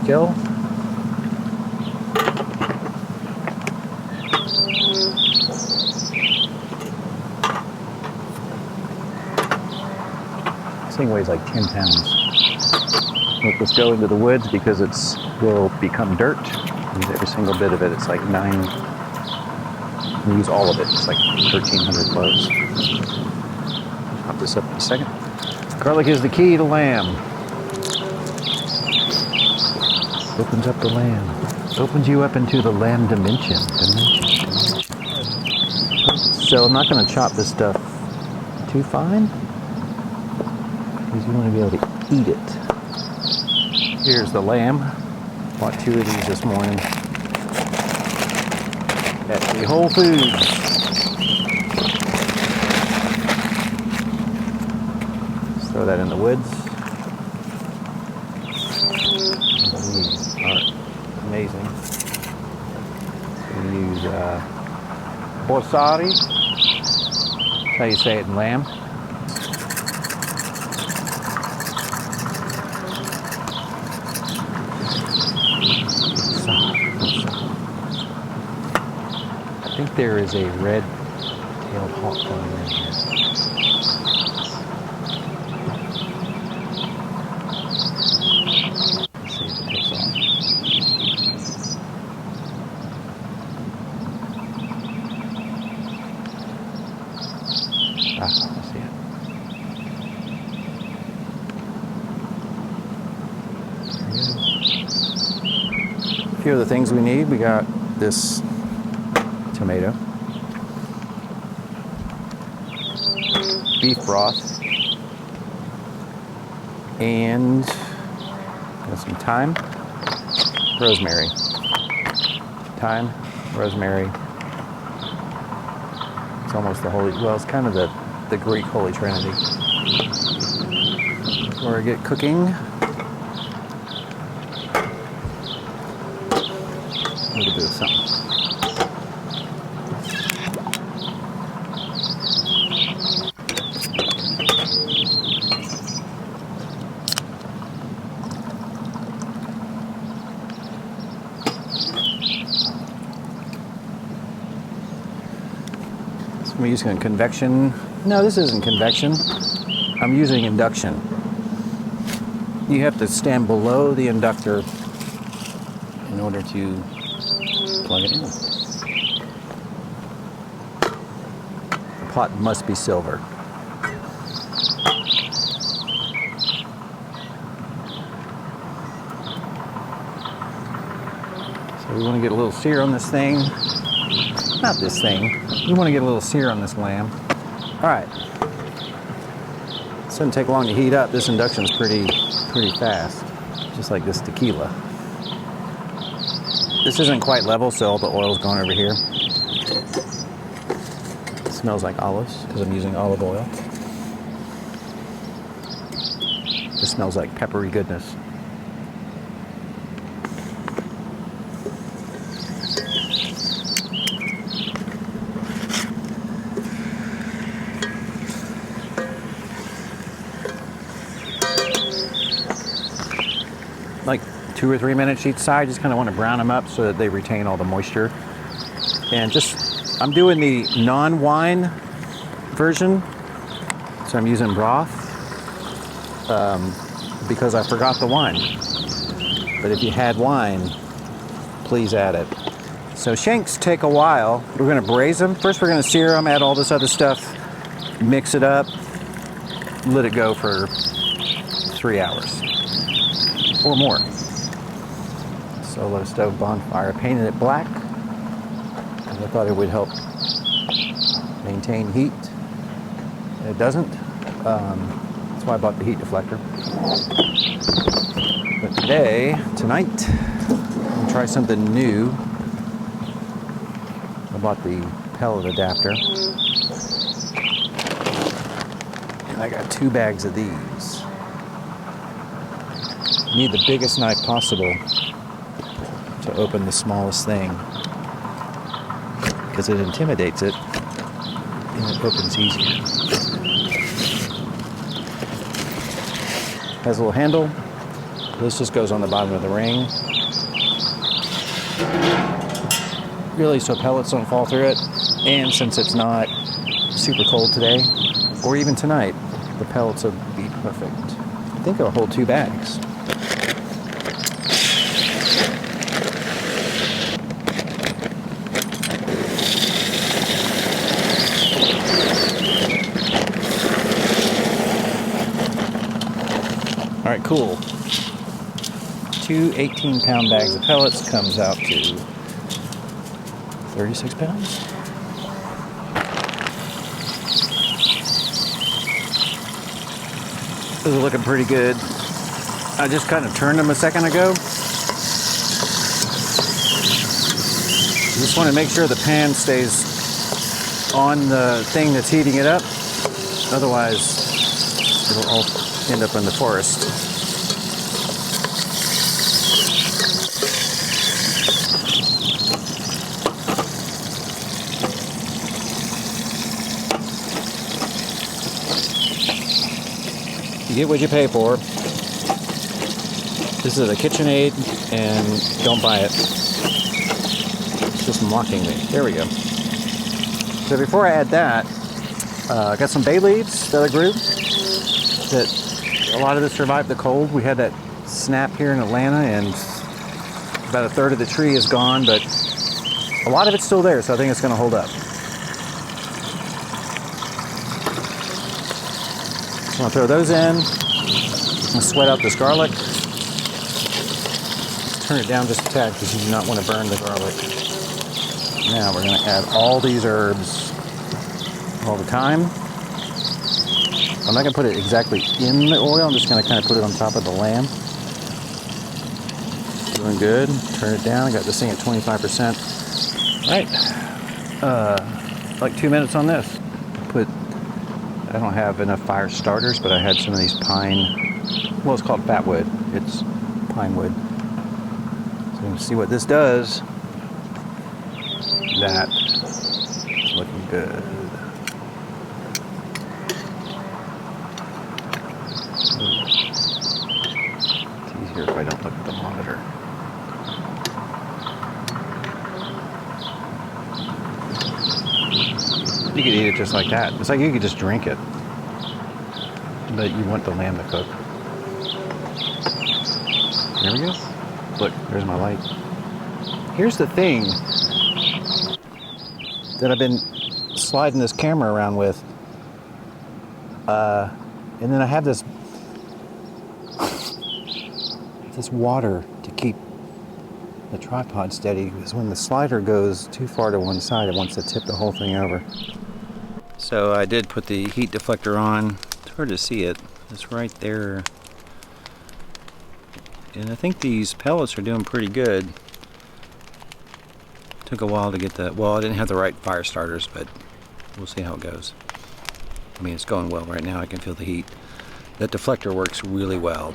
still. This thing weighs like 10 pounds. Let this go into the woods because it will become dirt. Use every single bit of it. It's like 9. Use all of it. It's like 1,300 cloves. Pop this up in a second. Garlic is the key to lamb. Opens up the lamb. Opens you up into the lamb dimension. So I'm not going to chop this stuff too fine because you want to be able to eat it. Here's the lamb. Bought 2 of these this morning at the Whole Foods. Let's throw that in the woods. These are amazing. We use borsari. That's how you say it in lamb. I think there is a red-tailed hawk going in here. Let's see if it takes off. I see it. A few of the things we need. We got this tomato, beef broth, and got some thyme, rosemary. Thyme, rosemary. It's almost the holy, well, it's kind of the Greek Holy Trinity. Before I get cooking, a little bit of something. I'm using convection. No, this isn't convection. I'm using induction. You have to stand below the inductor in order to plug it in. The pot must be silver. So we want to get a little sear on this thing. Not this thing. You want to get a little sear on this lamb. All right. It doesn't take long to heat up. This induction's pretty fast, just like this tequila. This isn't quite level, so all the oil's gone over here. It smells like olives because I'm using olive oil. This smells like peppery goodness. Like 2 or 3 minutes each side. Just kind of want to brown them up so that they retain all the moisture. And just, I'm doing the non-wine version. So I'm using broth because I forgot the wine. But if you had wine, please add it. So shanks take a while. We're going to braise them. First we're going to sear them, add all this other stuff, mix it up, let it go for 3 hours. Or more. So let a stove bonfire. Painted it black because I thought it would help maintain heat. And it doesn't. That's why I bought the heat deflector. But tonight, I'm going to try something new. I bought the pellet adapter. And I got 2 bags of these. You need the biggest knife possible to open the smallest thing because it intimidates it and it opens easier. Has a little handle. This just goes on the bottom of the ring. Really, so pellets don't fall through it. And since it's not super cold today, or even tonight, the pellets will be perfect. I think it'll hold 2 bags. All right, cool. 2 18-pound bags of pellets comes out to 36 pounds. Those are looking pretty good. I just kind of turned them a second ago. Just want to make sure the pan stays on the thing that's heating it up. Otherwise, it'll all end up in the forest. You get what you pay for. This is a KitchenAid, and don't buy it. It's just mocking me. There we go. So before I add that, I got some bay leaves that I grew. That a lot of this survived the cold. We had that snap here in Atlanta, and about a third of the tree is gone, but a lot of it's still there, so I think it's going to hold up. So I'll throw those in. I'll sweat out this garlic. Let's turn it down just a tad because you do not want to burn the garlic. Now we're going to add all these herbs all the time. I'm not going to put it exactly in the oil. I'm just going to kind of put it on top of the lamb. Doing good. Turn it down. I got this thing at 25%. All right. Like 2 minutes on this. I don't have enough fire starters, but I had some of these pine. Well, it's called fat wood. It's pine wood. So you can see what this does. That's looking good. It's easier if I don't look at the monitor. You could eat it just like that. It's like you could just drink it. But you want the lamb to cook. There we go. Look, there's my light. Here's the thing that I've been sliding this camera around with. And then I have this water to keep the tripod steady, because when the slider goes too far to one side, it wants to tip the whole thing over. So I did put the heat deflector on. It's hard to see it. It's right there. And I think these pellets are doing pretty good. Took a while to get the, well, I didn't have the right fire starters, but we'll see how it goes. I mean, it's going well right now. I can feel the heat. That deflector works really well.